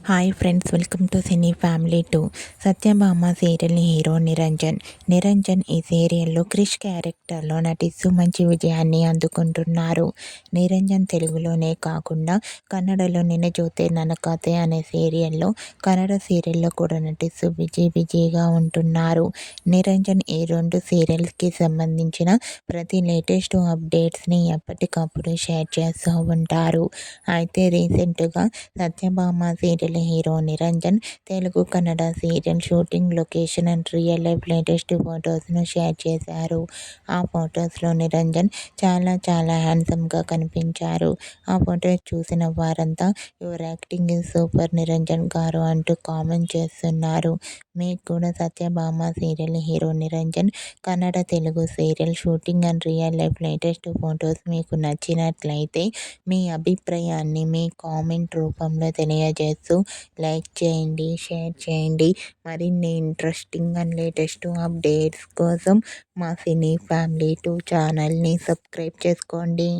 Hi friends, welcome to cine family 2. Satyabhama serial hero Niranjan. Niranjan ఈ సీరియల్లో క్రిష్ క్యారెక్టర్లో నటిస్తూ మంచి విజయాన్ని అందుకుంటున్నారు. నిరంజన్ తెలుగులోనే కాకుండా కన్నడలో నిన్న జ్యోతే నన్న కథే అనే సీరియల్లో, కన్నడ సీరియల్లో కూడా నటిస్తూ బిజీగా ఉంటున్నారు. నిరంజన్ ఈ 2 సీరియల్స్కి సంబంధించిన ప్రతి లేటెస్ట్ అప్డేట్స్ని ఎప్పటికప్పుడు షేర్ చేస్తూ ఉంటారు. అయితే రీసెంట్గా Satyabhama serial hero Niranjan Telugu Kannada serial shooting location and real life latest ఫొటోస్ను షేర్ చేశారు. ఆ ఫొటోస్లో నిరంజన్ చాలా హ్యాండ్సమ్గా కనిపించారు. ఆ ఫొటోస్ చూసిన వారంతా your acting is super Niranjan గారు అంటూ కామెంట్ చేస్తున్నారు. మీకు కూడా Satyabhama serial hero Niranjan Kannada Telugu serial shooting and real life latest photos మీకు నచ్చినట్లయితే మీ అభిప్రాయాన్ని మీ కామెంట్ రూపంలో తెలియజేస్తూ లైక్ చేయండి, షేర్ చేయండి. మరిన్ని ఇంట్రెస్టింగ్ అండ్ లేటెస్ట్ అప్డేట్స్ కోసం మా సినీ ఫ్యామిలీ 2 ఛానల్ని సబ్స్క్రైబ్ చేసుకోండి.